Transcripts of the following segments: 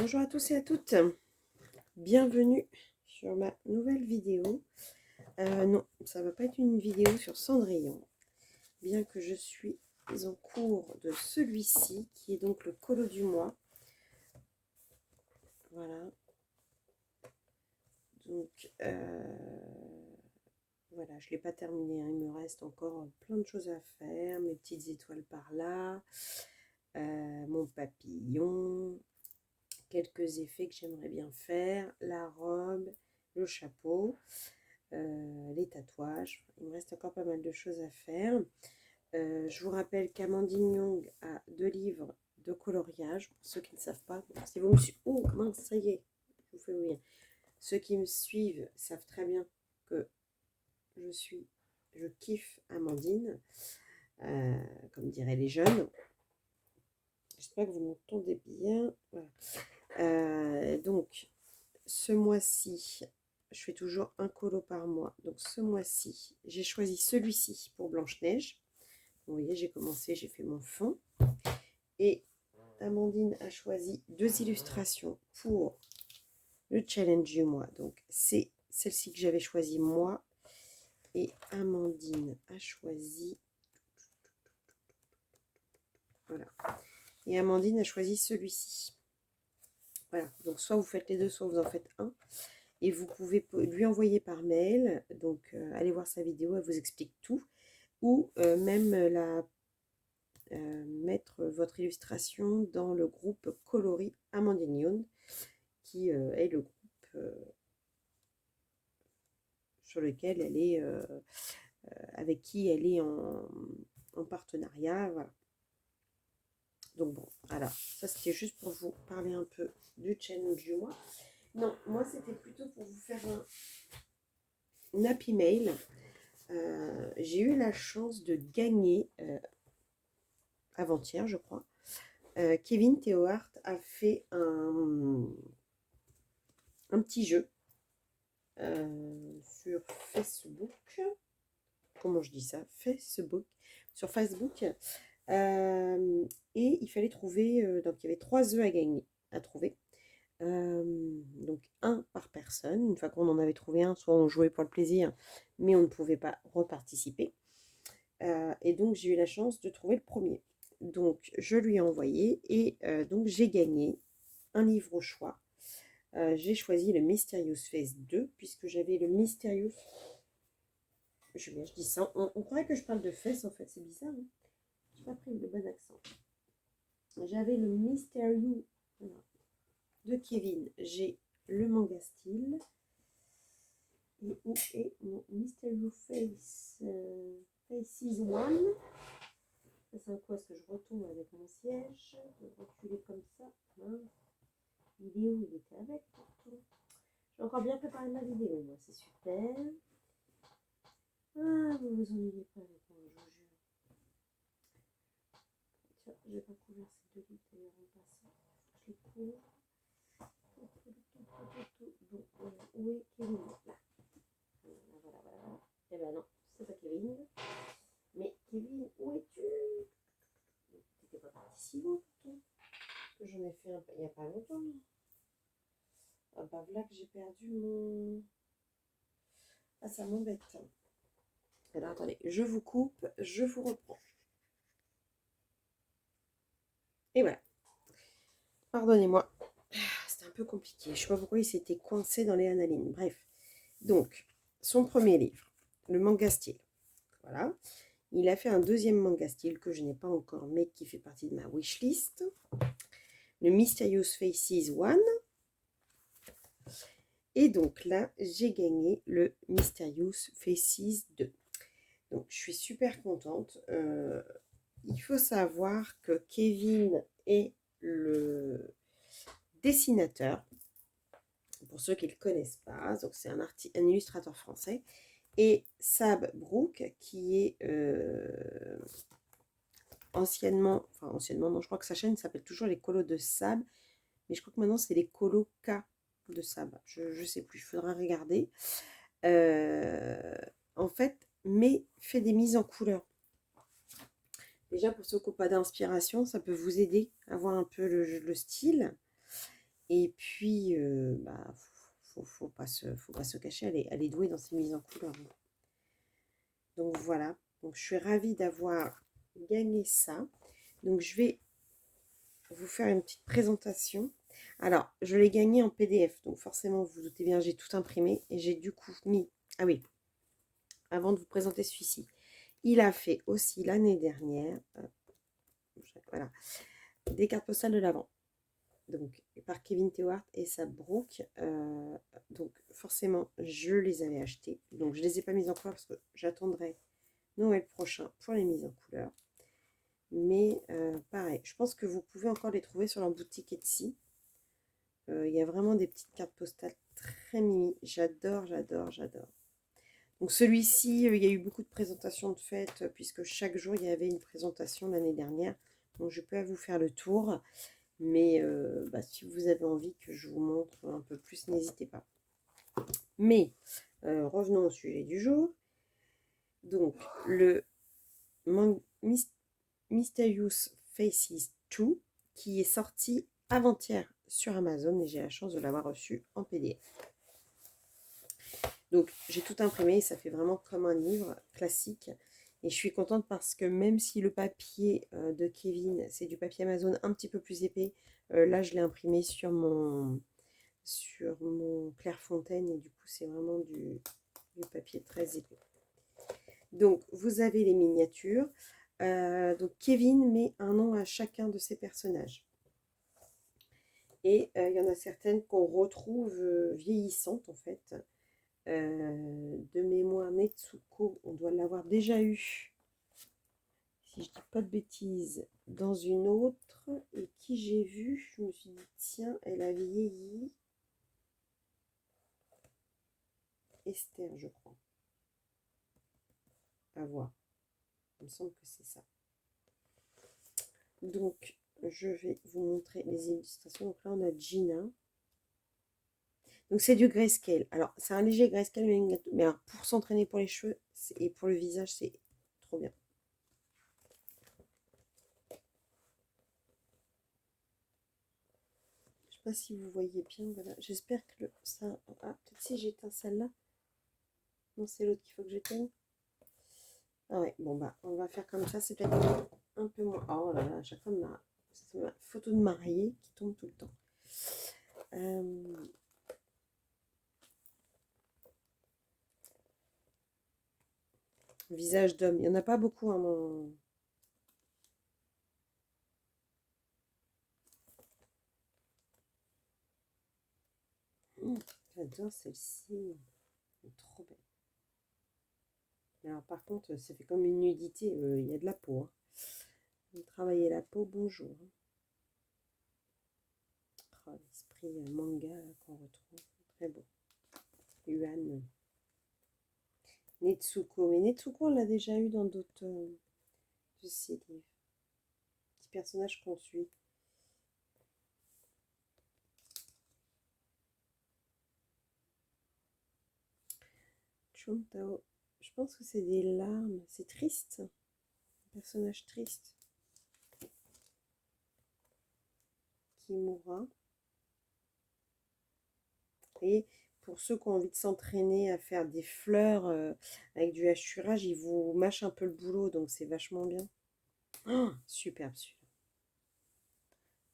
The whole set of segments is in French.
Bonjour à tous et à toutes, bienvenue sur ma nouvelle vidéo. Non, ça va pas être une vidéo sur Cendrillon, bien que je suis en cours de celui-ci, qui est donc le colo du mois. Voilà. Donc, voilà, je ne l'ai pas terminé, hein. Il me reste encore plein de choses à faire, mes petites étoiles par là, mon papillon, quelques effets que j'aimerais bien faire, la robe, le chapeau, les tatouages. Il me reste encore pas mal de choses à faire. Je vous rappelle qu'Amandine Young a 2 livres de coloriage, pour ceux qui ne savent pas. Si vous me suivez, oh mince, ça y est, je vous fais oublier. Ceux qui me suivent savent très bien que je kiffe Amandine, comme diraient les jeunes. J'espère que vous m'entendez bien. Voilà. Donc, ce mois-ci, je fais toujours un colo par mois. Donc, ce mois-ci, j'ai choisi celui-ci pour Blanche-Neige. Vous voyez, j'ai commencé, j'ai fait mon fond. Et Amandine a choisi 2 illustrations pour le challenge du mois. Donc, c'est celle-ci que j'avais choisie moi. Et Amandine a choisi... Voilà. Et Amandine a choisi celui-ci. Voilà. Donc, soit vous faites les deux, soit vous en faites un. Et vous pouvez lui envoyer par mail. Donc, allez voir sa vidéo, elle vous explique tout. Ou même mettre votre illustration dans le groupe Coloris Amandine Young, qui est le groupe sur lequel elle est, avec qui elle est en partenariat. Voilà. Donc bon, voilà, ça c'était juste pour vous parler un peu du challenge du mois. Non, moi c'était plutôt pour vous faire un happy mail. J'ai eu la chance de gagner avant-hier, je crois. Kevin Théohart a fait un petit jeu sur Facebook. Comment je dis ça? Facebook. Sur Facebook. Et il fallait trouver, donc il y avait 3 œufs à gagner, à trouver. Donc un par personne. Une fois qu'on en avait trouvé un, soit on jouait pour le plaisir, mais on ne pouvait pas reparticiper. Et donc j'ai eu la chance de trouver le premier. Donc je lui ai envoyé et donc j'ai gagné un livre au choix. J'ai choisi le Mysterious Face 2 puisque j'avais le Mysterious... Je dis ça, on croirait que je parle de fesses en fait, c'est bizarre. Hein, j'ai pas pris le bon accent. J'avais le Mysterious de Kevin. J'ai le manga style. Et où est mon Mysterious Face Faces 1? C'est un quoi? Est-ce que je retombe avec mon siège? Je vais reculer comme ça. Mince. Il est où? Il était avec pourtant. J'ai encore bien préparé ma vidéo, moi, c'est super. Ah, vous vous ennuyez pas avec moi, je vous jure. Tiens, je vais pas couvrir ces 2 livres d'ailleurs en passant. Je les couvre. Bon, où est Kevin? Là. Voilà. Eh ben non, c'est pas Kevin. Mais Kevin, où es-tu? T'étais pas parti si loin pourtant. J'en ai fait un il n'y a pas longtemps. Ah bah voilà que j'ai perdu mon... Ah, ça m'embête. Alors attendez, je vous coupe, je vous reprends. Et voilà. Pardonnez-moi. C'était un peu compliqué. Je ne sais pas pourquoi il s'était coincé dans les analines. Bref. Donc, son premier livre, le manga style. Voilà. Il a fait un deuxième manga style que je n'ai pas encore, mais qui fait partie de ma wishlist. Le Mysterious Faces 1. Et donc là, j'ai gagné le Mysterious Faces 2. Donc, je suis super contente. Il faut savoir que Kevin est le dessinateur. Pour ceux qui ne le connaissent pas, donc c'est un illustrateur français. Et Sab Brook, qui est anciennement, non, je crois que sa chaîne s'appelle toujours les colos de Sab, mais je crois que maintenant c'est les colos K de Sab. Je ne sais plus, il faudra regarder. En fait, mais fait des mises en couleur. Déjà, pour ceux qui n'ont pas d'inspiration, ça peut vous aider à voir un peu le style. Et puis, bah, faut pas se cacher, elle est douée dans ses mises en couleur, hein. Donc voilà, donc je suis ravie d'avoir gagné ça. Donc je vais vous faire une petite présentation. Alors, je l'ai gagné en PDF, donc forcément, vous vous doutez bien, j'ai tout imprimé et j'ai du coup mis... Ah oui, avant de vous présenter celui-ci, il a fait aussi l'année dernière, voilà, des cartes postales de l'Avent. Donc, par Kevin Tewart et sa Brooke. Donc, forcément, je les avais achetées. Donc, je ne les ai pas mises en couleur parce que j'attendrai Noël prochain pour les mises en couleur. Mais pareil, je pense que vous pouvez encore les trouver sur leur boutique Etsy. Il y a vraiment des petites cartes postales très mimi. J'adore, j'adore, j'adore. Donc celui-ci, il y a eu beaucoup de présentations de fêtes, puisque chaque jour, il y avait une présentation l'année dernière. Donc je peux vous faire le tour. Mais bah, si vous avez envie que je vous montre un peu plus, n'hésitez pas. Mais revenons au sujet du jour. Donc, le Mysterious Faces 2, qui est sorti avant-hier sur Amazon, et j'ai la chance de l'avoir reçu en PDF. Donc, j'ai tout imprimé, ça fait vraiment comme un livre classique. Et je suis contente parce que même si le papier de Kevin, c'est du papier Amazon un petit peu plus épais, là, je l'ai imprimé sur mon Clairefontaine et du coup, c'est vraiment du papier très épais. Donc, vous avez les miniatures. Donc, Kevin met un nom à chacun de ses personnages. Et il y en a certaines qu'on retrouve vieillissantes, en fait. De mémoire, Netsuko, on doit l'avoir déjà eu, si je dis pas de bêtises, dans une autre. Et qui j'ai vu, je me suis dit, tiens, elle a vieilli. Esther, je crois. À voir. Il me semble que c'est ça. Donc, je vais vous montrer les illustrations. Donc là, on a Gina. Donc, c'est du grayscale. Alors, c'est un léger grayscale, mais alors, pour s'entraîner pour les cheveux et pour le visage, c'est trop bien. Je ne sais pas si vous voyez bien. Voilà. J'espère que ça... Ah, peut-être si j'éteins celle-là. Non, c'est l'autre qu'il faut que j'éteigne. Ah ouais, bon, bah, on va faire comme ça. C'est peut-être un peu moins... Oh là là, à chaque fois, c'est ma photo de mariée qui tombe tout le temps. Visage d'homme. Il n'y en a pas beaucoup, hein, mon... J'adore celle-ci. Elle est trop belle. Mais alors, par contre, ça fait comme une nudité. Il y a de la peau, hein. Travailler la peau, bonjour. Oh, l'esprit manga qu'on retrouve. Très beau. Yuan. Netsuko. Mais Netsuko, on l'a déjà eu dans d'autres de ces livres. Petit personnage qu'on suit. Chuntao. Je pense que c'est des larmes. C'est triste. Un personnage triste. Kimura. Et pour ceux qui ont envie de s'entraîner à faire des fleurs avec du hachurage, ils vous mâchent un peu le boulot, donc c'est vachement bien. Oh, superbe celui-là.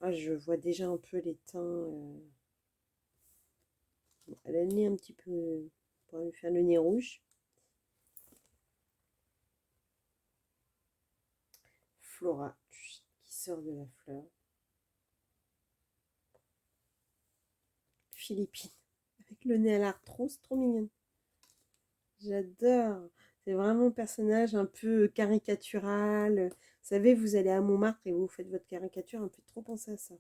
Ah, je vois déjà un peu les teints. Elle a le nez un petit peu... pour lui faire le nez rouge. Flora qui sort de la fleur. Philippine avec le nez à l'arthrose, c'est trop mignon. J'adore. C'est vraiment un personnage un peu caricatural. Vous savez, vous allez à Montmartre et vous faites votre caricature, ça me fait trop penser à ça.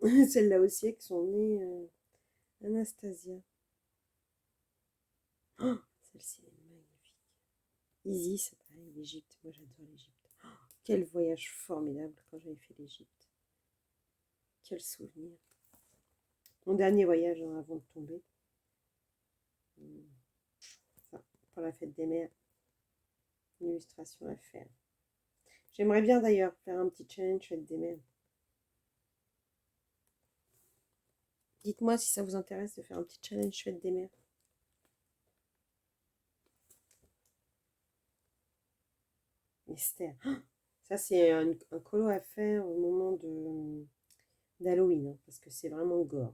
Celle-là aussi avec son nez Anastasia. Oh, celle-ci est magnifique. Isis, c'est pareil, l'Égypte. Moi j'adore l'Égypte. Oh, quel voyage formidable quand j'avais fait l'Égypte. Quel souvenir. Mon dernier voyage avant de tomber. Enfin, pour la fête des mères. Une illustration à faire. J'aimerais bien d'ailleurs faire un petit challenge fête des mères. Dites-moi si ça vous intéresse de faire un petit challenge fête des mères. Esther. Ah, ça, c'est un colo à faire au moment d'Halloween, hein, parce que c'est vraiment gore.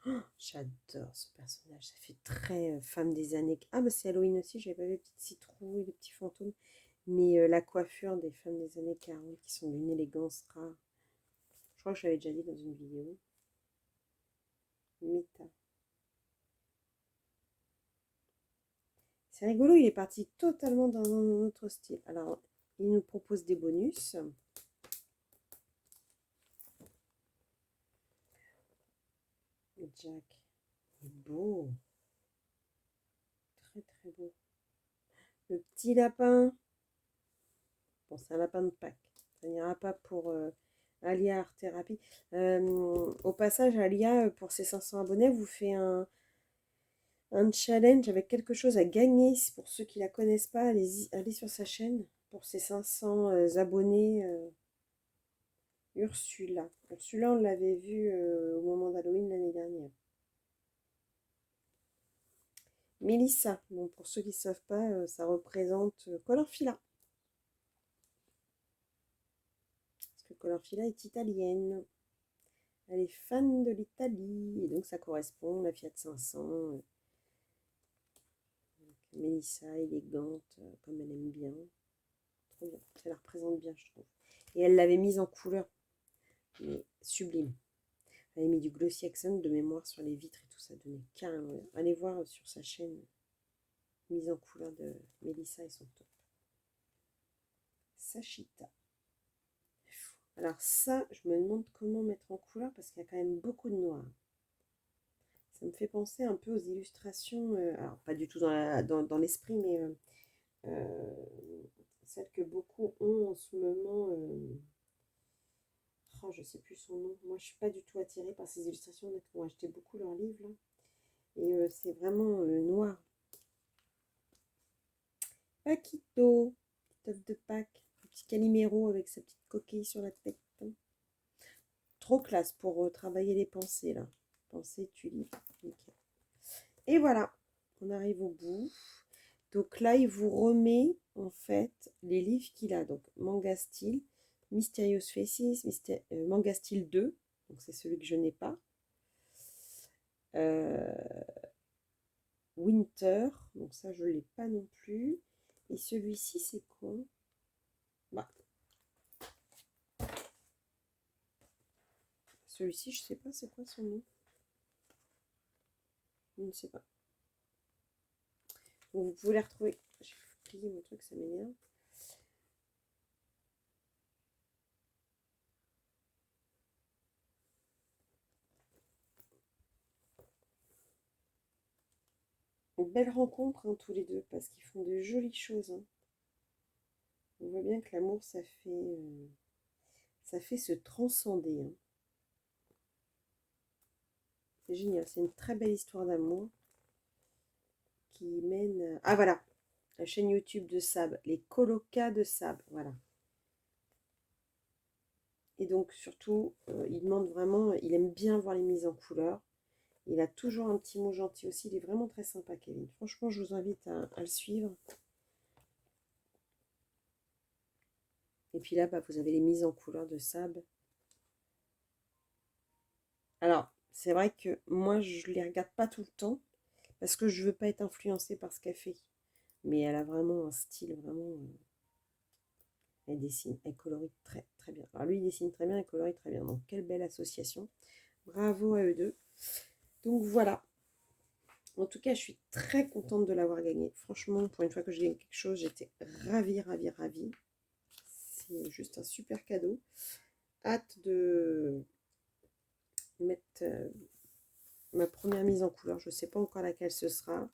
Oh, j'adore ce personnage. Ça fait très femme des années. Ah, bah c'est Halloween aussi. J'avais pas vu les petites citrouilles, les petits fantômes. Mais la coiffure des femmes des années 40 qui sont d'une élégance rare. Je crois que je l'avais déjà dit dans une vidéo. Mita. C'est rigolo, il est parti totalement dans un autre style. Alors, il nous propose des bonus. Jack. Il est beau. Très très beau. Le petit lapin. Bon, c'est un lapin de Pâques. Ça n'ira pas pour Alia Art Therapy. Au passage, Alia, pour ses 500 abonnés, vous fait un challenge avec quelque chose à gagner. Pour ceux qui ne la connaissent pas, allez sur sa chaîne. Pour ses 500 abonnés, Ursula. Ursula, on l'avait vue au moment d'Halloween l'année dernière. Mélissa, bon, pour ceux qui ne savent pas, ça représente Colorfila. Parce que Colorfila est italienne. Elle est fan de l'Italie. Et donc ça correspond, la Fiat 500. Mélissa, élégante, comme elle aime bien. Trop bien. Ça la représente bien, je trouve. Et elle l'avait mise en couleur. Mais sublime. Elle avait mis du glossy accent de mémoire sur les vitres et tout. Ça donnait carrément. Allez voir sur sa chaîne. Mise en couleur de Mélissa et son top. Sashita. Alors ça, je me demande comment mettre en couleur parce qu'il y a quand même beaucoup de noir. Ça me fait penser un peu aux illustrations, alors pas du tout dans l'esprit, mais celles que beaucoup ont en ce moment. Oh, je sais plus son nom. Moi, je suis pas du tout attirée par ces illustrations. Honnêtement, acheté beaucoup leurs livres là. Et c'est vraiment noir. Paquito, petit œuf de Pâques, un petit Calimero avec sa petite coquille sur la tête. Trop classe pour travailler les pensées là. Pensées, tulipe, nickel. Et voilà, on arrive au bout. Donc là, il vous remet en fait les livres qu'il a. Donc Manga Style, Mysterious Faces, Manga Style 2, donc c'est celui que je n'ai pas. Winter, donc ça je ne l'ai pas non plus. Et celui-ci, c'est quoi? Bah, celui-ci, je ne sais pas c'est quoi son nom. Je ne sais pas. Donc, vous pouvez les retrouver. J'ai plié mon truc, ça m'énerve. Une belle rencontre hein, tous les deux parce qu'ils font de jolies choses. Hein. On voit bien que l'amour, ça fait se transcender. Hein. C'est génial, c'est une très belle histoire d'amour qui mène... Ah voilà, la chaîne YouTube de Sab, les colocas de Sab, voilà. Et donc surtout, il demande vraiment, il aime bien voir les mises en couleur. Il a toujours un petit mot gentil aussi, il est vraiment très sympa Kevin. Franchement, je vous invite à le suivre. Et puis là, bah, vous avez les mises en couleur de Sab. Alors, c'est vrai que moi, je ne les regarde pas tout le temps parce que je ne veux pas être influencée par ce qu'elle fait. Mais elle a vraiment un style, vraiment... elle dessine, elle colorie très très bien. Alors lui, il dessine très bien, elle colorie très bien. Donc, quelle belle association. Bravo à eux deux. Donc, voilà. En tout cas, je suis très contente de l'avoir gagné. Franchement, pour une fois que je gagne quelque chose, j'étais ravie, ravie, ravie. C'est juste un super cadeau. Hâte de mettre ma première mise en couleur. Je ne sais pas encore laquelle ce sera.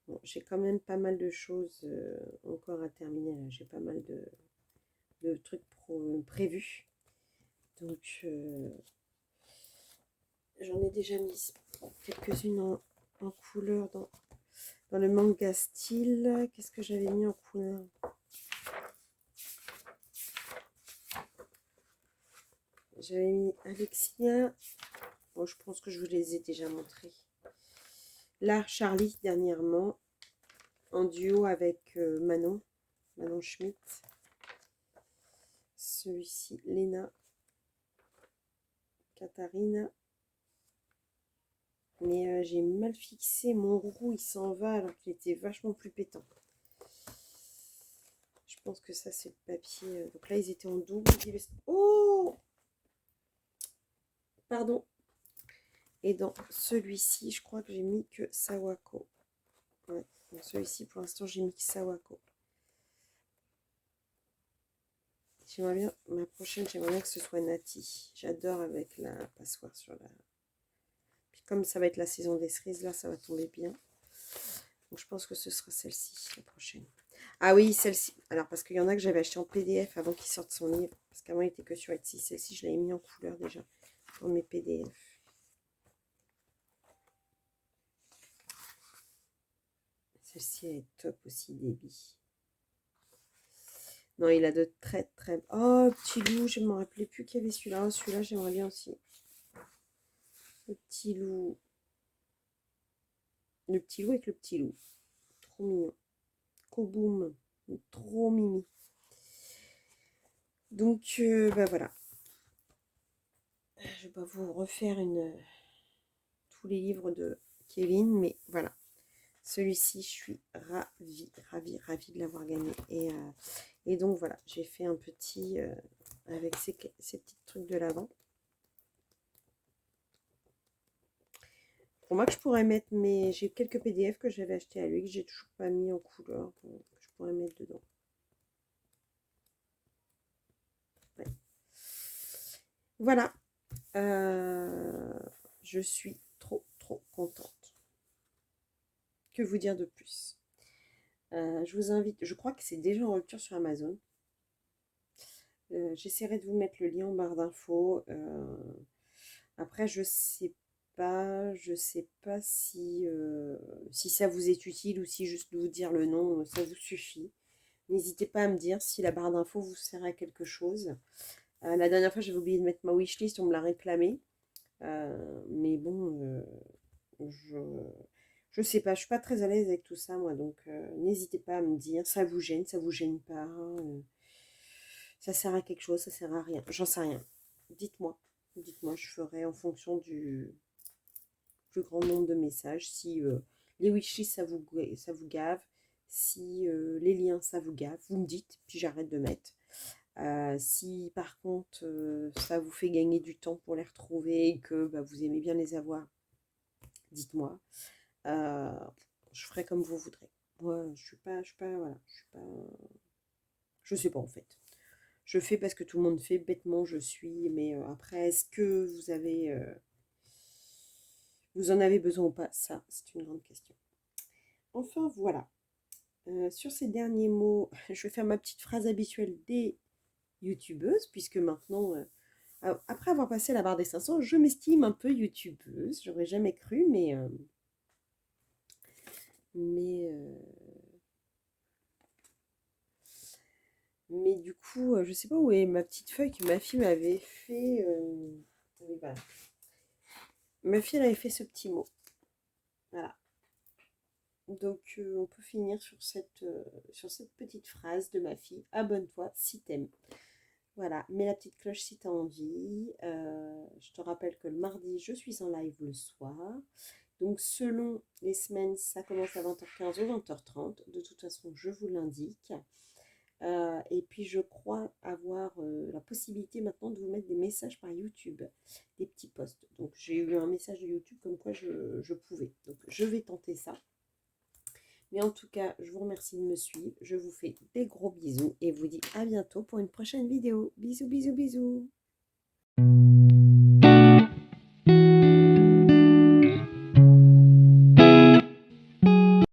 Bon, j'ai quand même pas mal de choses encore à terminer. J'ai pas mal de trucs prévus. Donc, j'en ai déjà mis quelques-unes en couleur dans le manga style. Qu'est-ce que j'avais mis en couleur? J'avais mis Alexia. Bon, je pense que je vous les ai déjà montrés. Là, Charlie, dernièrement, en duo avec Manon Schmitt. Celui-ci, Léna, Katharina. Mais j'ai mal fixé mon roux, il s'en va alors qu'il était vachement plus pétant. Je pense que ça, c'est le papier. Donc là, ils étaient en double. Oh! Pardon. Et dans celui-ci, je crois que j'ai mis que Sawako. Ouais, dans celui-ci, pour l'instant, j'ai mis que Sawako. J'aimerais bien, ma prochaine, j'aimerais bien que ce soit Nati. J'adore avec la passoire sur la... Puis comme ça va être la saison des cerises, là, ça va tomber bien. Donc je pense que ce sera celle-ci, la prochaine. Ah oui, celle-ci. Alors, parce qu'il y en a que j'avais acheté en PDF avant qu'il sorte son livre. Parce qu'avant, il était que sur Etsy. Celle-ci, je l'avais mis en couleur déjà. Dans mes PDF. Celle-ci, elle est top aussi, débit. Non, il a de très très... Oh, petit loup, je ne me rappelais plus qu'il y avait celui-là. Oh, celui-là, j'aimerais bien aussi. Le petit loup. Le petit loup avec le petit loup. Trop mignon. Koboum. Trop mimi. Donc, bah voilà. Je vais pas vous refaire tous les livres de Kevin, mais voilà. Celui-ci, je suis ravie de l'avoir gagné. Et donc voilà, j'ai fait un petit avec ces petits trucs de l'avant. Pour moi, que je pourrais mettre mes... J'ai quelques PDF que j'avais acheté à lui, que j'ai toujours pas mis en couleur, que je pourrais mettre dedans. Ouais. Voilà. Je suis trop contente. Que vous dire de plus? Je vous invite, je crois que c'est déjà en rupture sur Amazon. J'essaierai de vous mettre le lien en barre d'infos. Après, je sais pas si ça vous est utile ou si juste vous dire le nom, ça vous suffit. N'hésitez pas à me dire si la barre d'infos vous sert à quelque chose. La dernière fois, j'avais oublié de mettre ma wishlist, on me l'a réclamé. Mais bon, je sais pas, je suis pas très à l'aise avec tout ça, moi. Donc, n'hésitez pas à me dire, ça vous gêne pas. Ça sert à quelque chose, ça sert à rien. J'en sais rien. Dites-moi. Dites-moi, je ferai en fonction du plus grand nombre de messages. Si les wishlists, ça vous gave. Si les liens, ça vous gave. Vous me dites, puis j'arrête de mettre. Si par contre, ça vous fait gagner du temps pour les retrouver et que bah, vous aimez bien les avoir, dites-moi. Je ferai comme vous voudrez. Moi, je suis pas, voilà, je sais pas en fait. Je fais parce que tout le monde fait, bêtement je suis, mais après, est-ce que vous en avez besoin ou pas? Ça, c'est une grande question. Enfin, voilà. Sur ces derniers mots, je vais faire ma petite phrase habituelle des youtubeuses, puisque maintenant, après avoir passé la barre des 500, je m'estime un peu youtubeuse. J'aurais jamais cru, mais, mais du coup, je sais pas où est ma petite feuille que ma fille m'avait fait. Oui, voilà. Ma fille, elle avait fait ce petit mot. Voilà. Donc, on peut finir sur cette petite phrase de ma fille. Abonne-toi si t'aimes. Voilà, mets la petite cloche si t'as envie. Je te rappelle que le mardi, je suis en live le soir. Donc, selon les semaines, ça commence à 20h15 ou 20h30. De toute façon, je vous l'indique. Et puis je crois avoir la possibilité maintenant de vous mettre des messages par YouTube, des petits posts. Donc j'ai eu un message de YouTube comme quoi je pouvais. Donc je vais tenter ça. Mais en tout cas, je vous remercie de me suivre. Je vous fais des gros bisous et vous dis à bientôt pour une prochaine vidéo. Bisous, bisous, bisous.